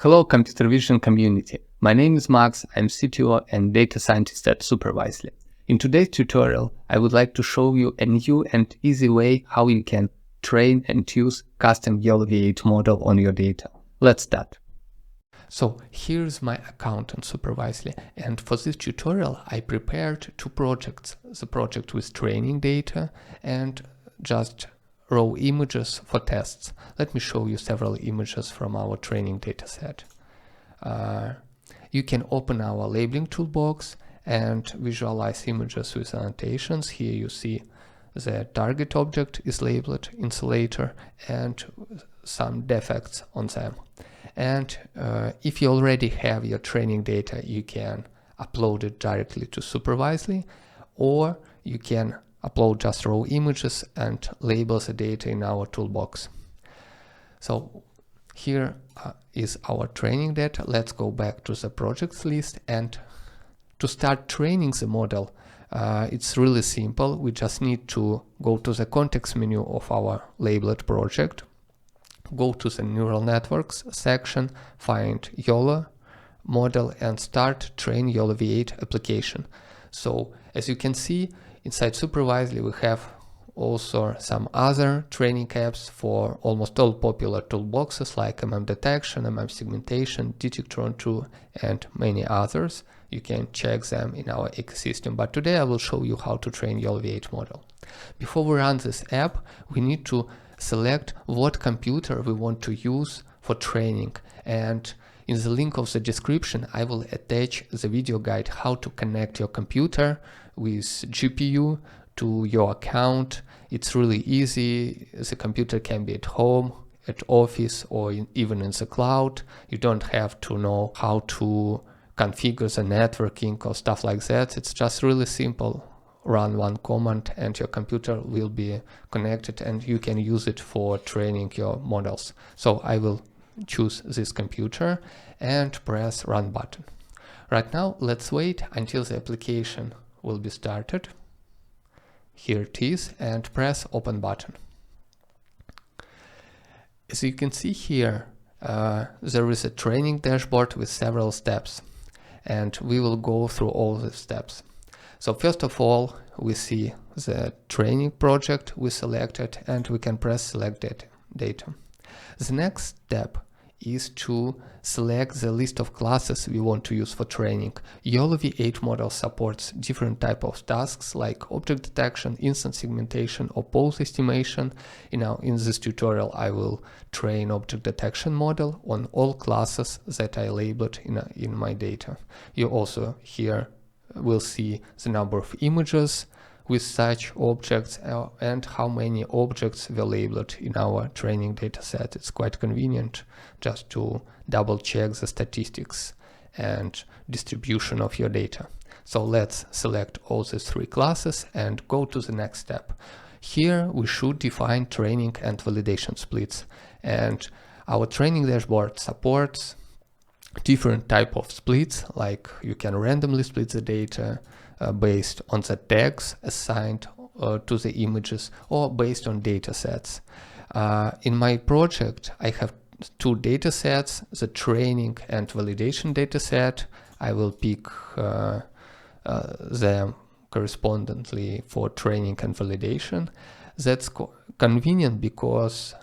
Hello, computer vision community. My name is Max. I'm CTO and data scientist at Supervisely. In today's tutorial, I would like to show you a new and easy way how you can train and use custom YOLOv8 model on your data. Let's start. So here's my account on Supervisely, and for this tutorial I prepared two projects. The project with training data and just raw images for tests. Let me show you several images from our training dataset. You can open our labeling toolbox and visualize images with annotations. Here you see the target object is labeled insulator and some defects on them. And if you already have your training data, you can upload it directly to Supervisely, or you can upload just raw images and label the data in our toolbox. So here is our training data. Let's go back to the projects list, and to start training the model, it's really simple. We just need to go to the context menu of our labeled project, go to the neural networks section, find YOLO model and start train YOLOv8 application. So as you can see, inside Supervisely we have also some other training apps for almost all popular toolboxes like detection, segmentation, Detectron2 and many others. You can check them in our ecosystem, but today I will show you how to train YOLOv8 model. Before we run this app, we need to select what computer we want to use for training, and in the link of the description I will attach the video guide how to connect your computer with GPU to your account. It's really easy. The computer can be at home, at office, or even in the cloud. You don't have to know how to configure the networking or stuff like that. It's just really simple. Run one command and your computer will be connected and you can use it for training your models. So I will choose this computer and press run button. Right now let's wait until the application will be started. Here it is, and press open button. As you can see here, there is a training dashboard with several steps, and we will go through all the steps. So first of all, we see the training project we selected, and we can press select data. The next step is to select the list of classes we want to use for training. YOLOv8 model supports different types of tasks like object detection, instance segmentation, or pose estimation. In this tutorial I will train object detection model on all classes that I labeled in my data. You also here will see the number of images with such objects and how many objects were labeled in our training dataset. It's quite convenient just to double check the statistics and distribution of your data. So let's select all these three classes and go to the next step. Here we should define training and validation splits, and our training dashboard supports different type of splits, like you can randomly split the data based on the tags assigned to the images or based on data sets. In my project I have two data sets, the training and validation data set. I will pick them correspondingly for training and validation. That's convenient because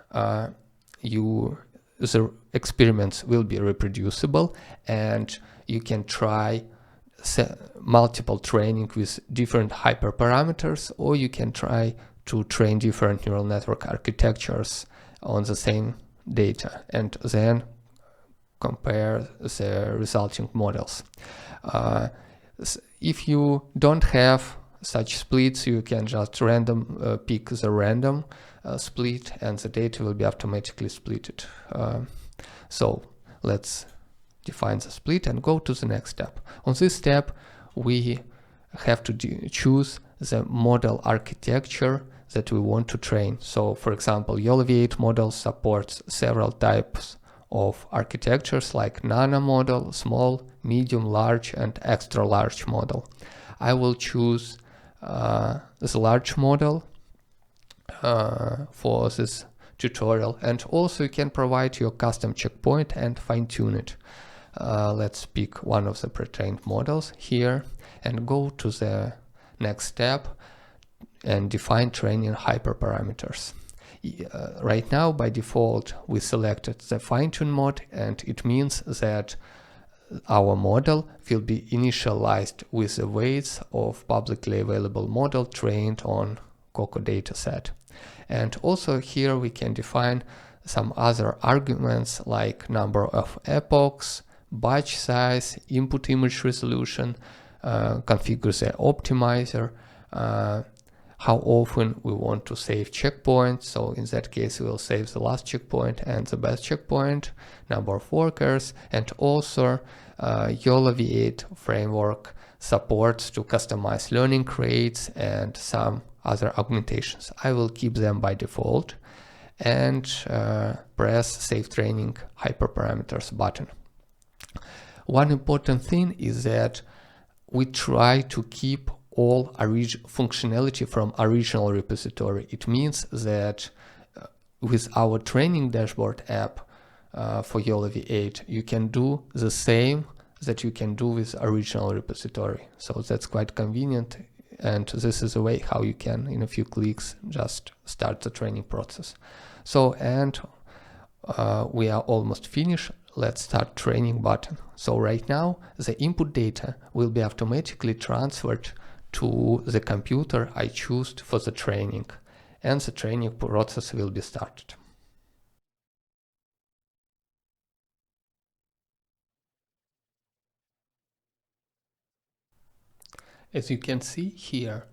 the experiments will be reproducible and you can try multiple training with different hyperparameters, or you can try to train different neural network architectures on the same data and then compare the resulting models. If you don't have such splits, you can just pick the random split and the data will be automatically splitted. So let's define the split and go to the next step. On this step we have to choose the model architecture that we want to train. So for example, YOLOv8 model supports several types of architectures like nano model, small, medium, large and extra large model. I will choose the large model for this tutorial, and also you can provide your custom checkpoint and fine-tune it. Let's pick one of the pre-trained models here and go to the next step and define training hyperparameters. Right now, by default, we selected the fine-tune mode, and it means that our model will be initialized with the weights of publicly available model trained on Coco dataset. And also here we can define some other arguments like number of epochs, batch size, input image resolution, configure the optimizer, how often we want to save checkpoints. So in that case, we will save the last checkpoint and the best checkpoint, number of workers, and also YOLOv8 framework supports to customize learning rates and some other augmentations. I will keep them by default and press Save Training Hyperparameters button. One important thing is that we try to keep all functionality from original repository. It means that with our training dashboard app for YOLOv8, you can do the same that you can do with original repository. So that's quite convenient, and this is a way how you can, in a few clicks, just start the training process. So, and we are almost finished. Let's start training button. So right now, the input data will be automatically transferred to the computer I choose for the training, and the training process will be started. As you can see here,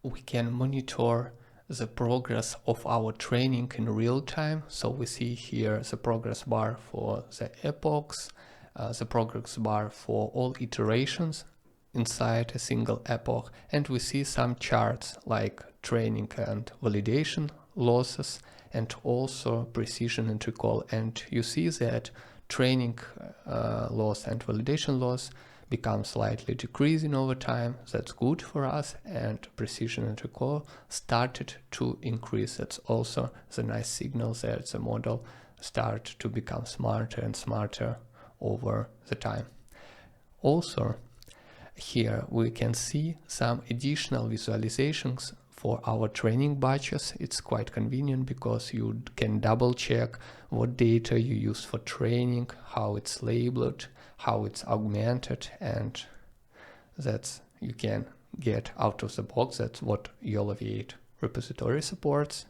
we can monitor the progress of our training in real time. So we see here the progress bar for the epochs, the progress bar for all iterations inside a single epoch, and we see some charts like training and validation losses and also precision and recall. And you see that training loss and validation loss becomes slightly decreasing over time. That's good for us, and precision and recall started to increase. That's also the nice signal that the model started to become smarter and smarter over the time. Also, here we can see some additional visualizations for our training batches. It's quite convenient because you can double check what data you use for training, how it's labeled, how it's augmented, and that's you can get out of the box. That's what YOLOv8 repository supports.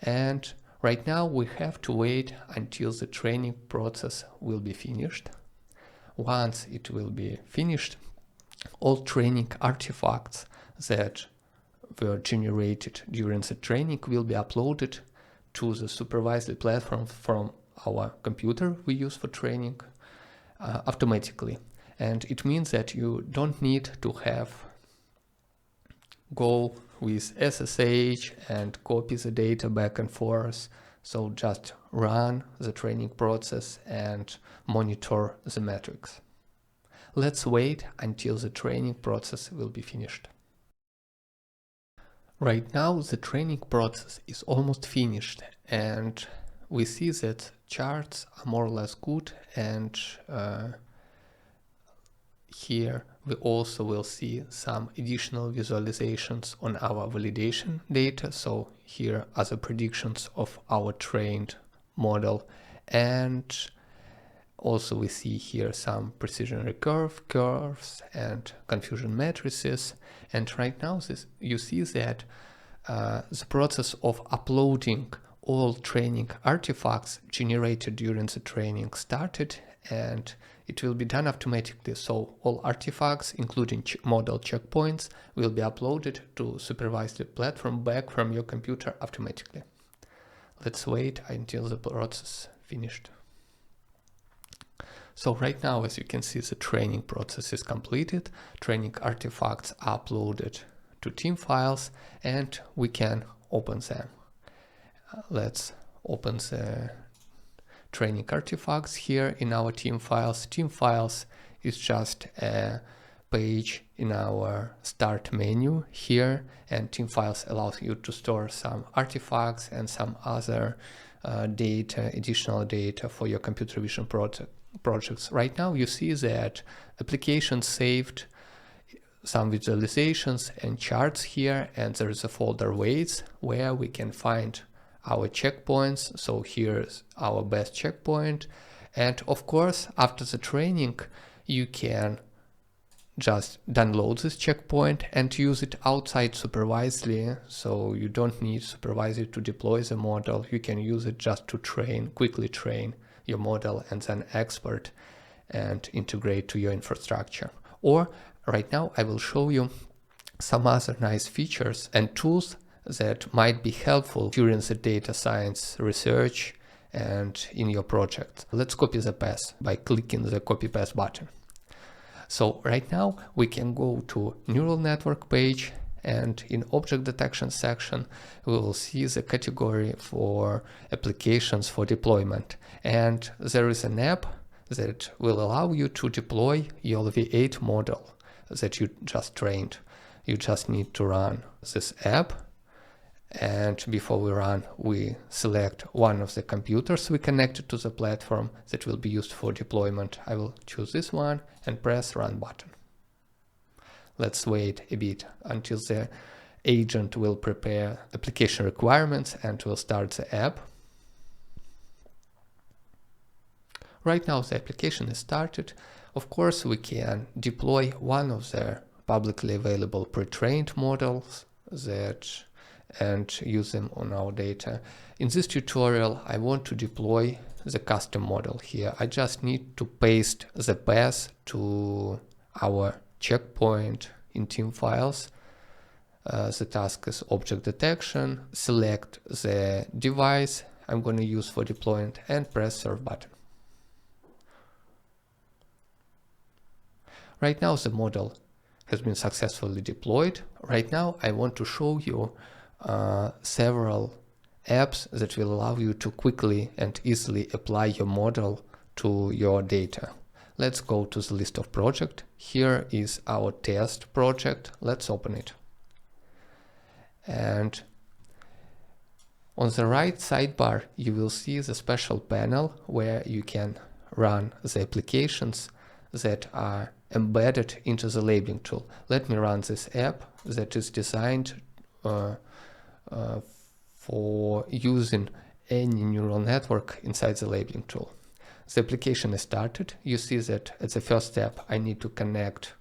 And right now we have to wait until the training process will be finished. Once it will be finished, all training artifacts that were generated during the training will be uploaded to the supervised platform from our computer we use for training automatically. And it means that you don't need to go with SSH and copy the data back and forth. So just run the training process and monitor the metrics. Let's wait until the training process will be finished. Right now the training process is almost finished, and we see that charts are more or less good, and here we also will see some additional visualizations on our validation data. So here are the predictions of our trained model, and also we see here some precision recurve curves and confusion matrices. And right now you see that the process of uploading all training artifacts generated during the training started, and it will be done automatically. So all artifacts, including model checkpoints, will be uploaded to supervised platform back from your computer automatically. Let's wait until the process finished. So right now, as you can see, the training process is completed. Training artifacts are uploaded to team files, and we can open them. Let's open the training artifacts here in our team files. Team files is just a page in our start menu here, and team files allows you to store some artifacts and some other data, additional data for your computer vision projects. Right now you see that application saved some visualizations and charts here, and there is a folder weights where we can find our checkpoints. So here's our best checkpoint, and of course after the training you can just download this checkpoint and use it outside supervisedly, so you don't need supervisor to deploy the model. You can use it just to quickly train your model and then export and integrate to your infrastructure. Or right now I will show you some other nice features and tools that might be helpful during the data science research and in your project. Let's copy the path by clicking the copy path button. So right now we can go to neural network page, and in object detection section we will see the category for applications for deployment, and there is an app that will allow you to deploy YOLOv8 model that you just trained. You just need to run this app, and before we run, we select one of the computers we connected to the platform that will be used for deployment. I will choose this one and press run button. Let's wait a bit until the agent will prepare application requirements and will start the app. Right now the application is started. Of course, we can deploy one of the publicly available pre-trained models and use them on our data. In this tutorial, I want to deploy the custom model here. I just need to paste the path to our checkpoint in team files. The task is object detection. Select the device I'm going to use for deployment and press serve button. Right now the model has been successfully deployed. Right now I want to show you several apps that will allow you to quickly and easily apply your model to your data. Let's go to the list of project. Here is our test project. Let's open it. And on the right sidebar, you will see the special panel where you can run the applications that are embedded into the labeling tool. Let me run this app that is designed for using any neural network inside the labeling tool. The application is started. You see that at the first step I need to connect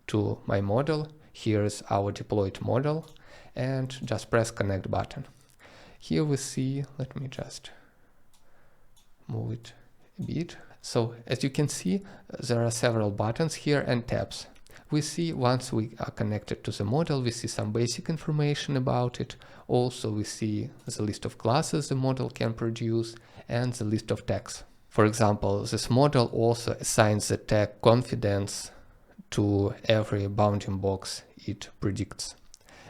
to my model. Here's our deployed model, and just press connect button. Here we see, let me just move it a bit. So as you can see, there are several buttons here and tabs. We see once we are connected to the model, we see some basic information about it. Also, we see the list of classes the model can produce and the list of tags. For example, this model also assigns the tag confidence to every bounding box it predicts.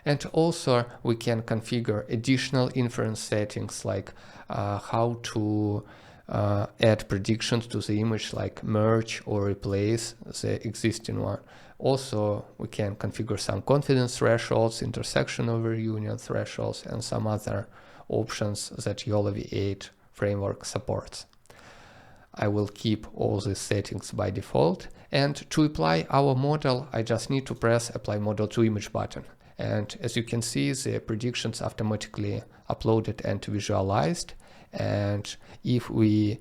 And also we can configure additional inference settings like how to add predictions to the image, like merge or replace the existing one. Also, we can configure some confidence thresholds, intersection over union thresholds, and some other options that YOLOv8 framework supports. I will keep all these settings by default, and to apply our model, I just need to press Apply Model to Image button. And as you can see, the predictions automatically uploaded and visualized. And if we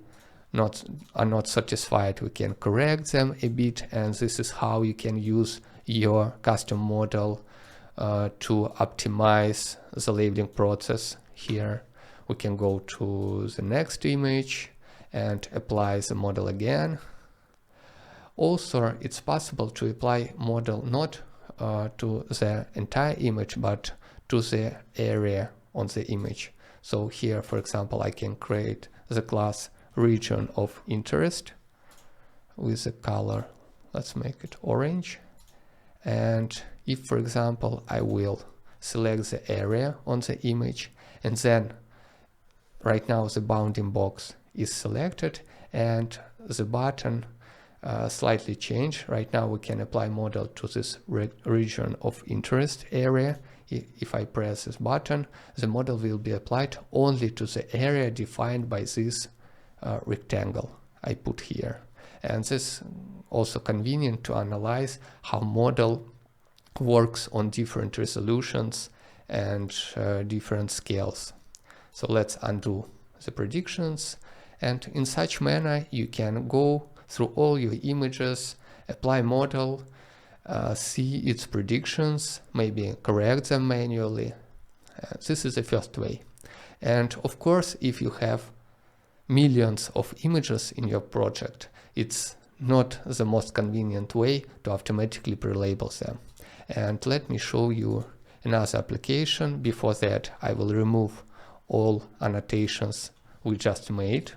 are not satisfied, we can correct them a bit, and this is how you can use your custom model to optimize the labeling process. Here we can go to the next image and apply the model again. Also, it's possible to apply model not to the entire image, but to the area on the image. So here, for example, I can create the class region of interest with the color, let's make it orange. And if, for example, I will select the area on the image, and then right now the bounding box is selected and the button slightly change. Right now we can apply model to this region of interest area. If I press this button, the model will be applied only to the area defined by this rectangle I put here. And this also convenient to analyze how model works on different resolutions and different scales. So let's undo the predictions, and in such manner you can go through all your images, apply model, see its predictions, maybe correct them manually. This is the first way. And of course, if you have millions of images in your project, it's not the most convenient way to automatically pre-label them. And let me show you another application. Before that, I will remove all annotations we just made.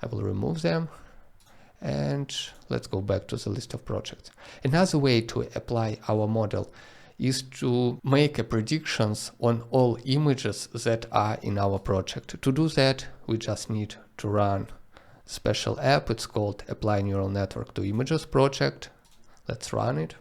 I will remove them, and let's go back to the list of projects. Another way to apply our model is to make predictions on all images that are in our project. To do that, we just need to run a special app. It's called Apply Neural Network to Images project. Let's run it.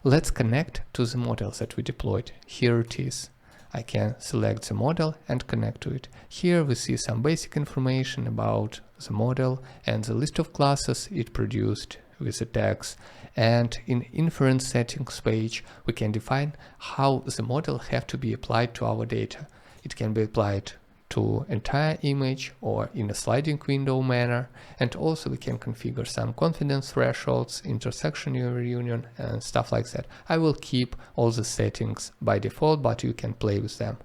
Let's connect to the model that we deployed. Here it is. I can select the model and connect to it. Here we see some basic information about the model and the list of classes it produced with the tags. And in inference settings page, we can define how the model have to be applied to our data. It can be applied to entire image or in a sliding window manner. And also we can configure some confidence thresholds, intersection reunion, and stuff like that. I will keep all the settings by default, but you can play with them.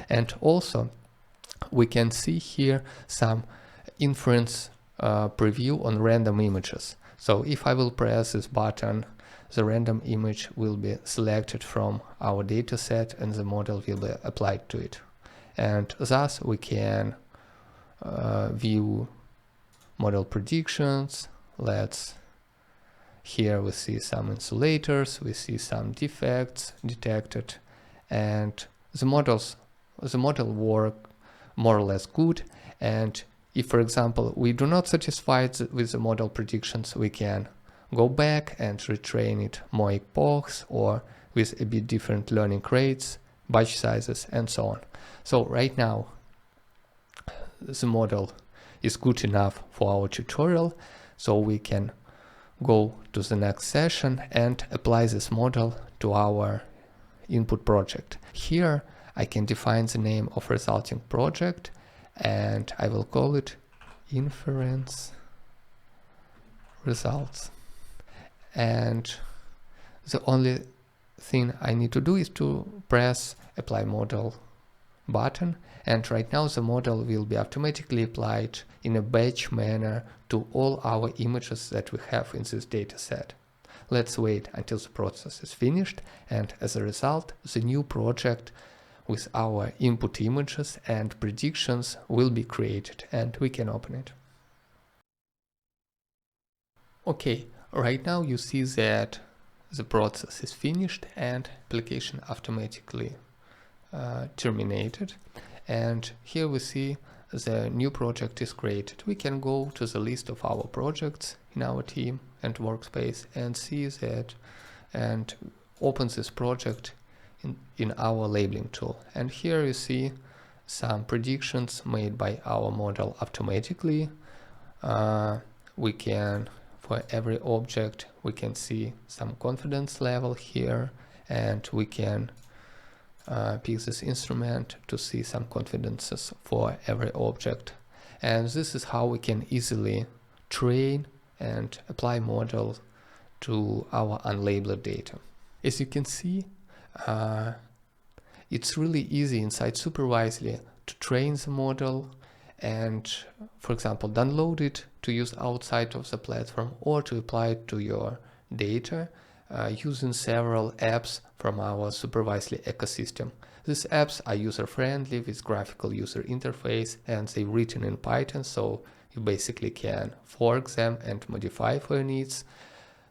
And also we can see here some inference preview on random images. So if I will press this button, the random image will be selected from our data set and the model will be applied to it. And thus we can view model predictions. Here we see some insulators, we see some defects detected, and the model work more or less good. And if, for example, we do not satisfy with the model predictions, we can go back and retrain it more epochs or with a bit different learning rates, batch sizes, and so on. So right now, the model is good enough for our tutorial, so we can go to the next session and apply this model to our input project. Here I can define the name of resulting project, and I will call it inference results. And the only thing I need to do is to press apply model button, and right now the model will be automatically applied in a batch manner to all our images that we have in this data set. Let's wait until the process is finished, and as a result, the new project with our input images and predictions will be created, and we can open it. Okay, right now you see that the process is finished and application automatically terminated. And here we see the new project is created. We can go to the list of our projects in our team and workspace and see that and open this project in our labeling tool. And here you see some predictions made by our model automatically. We can, for every object, we can see some confidence level here, and we can pick this instrument to see some confidences for every object. And this is how we can easily train and apply models to our unlabeled data. As you can see, it's really easy inside Supervisely to train the model and, for example, download it to use outside of the platform or to apply it to your data using several apps from our Supervisely ecosystem. These apps are user-friendly with graphical user interface, and they're written in Python, so you basically can fork them and modify for your needs.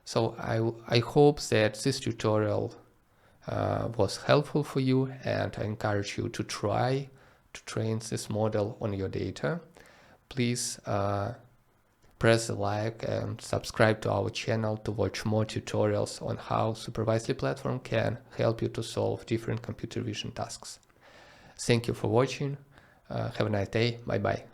So I hope that this tutorial was helpful for you, and I encourage you to try to train this model on your data. Please press the like and subscribe to our channel to watch more tutorials on how Supervisely platform can help you to solve different computer vision tasks. Thank you for watching. Have a nice day. Bye bye.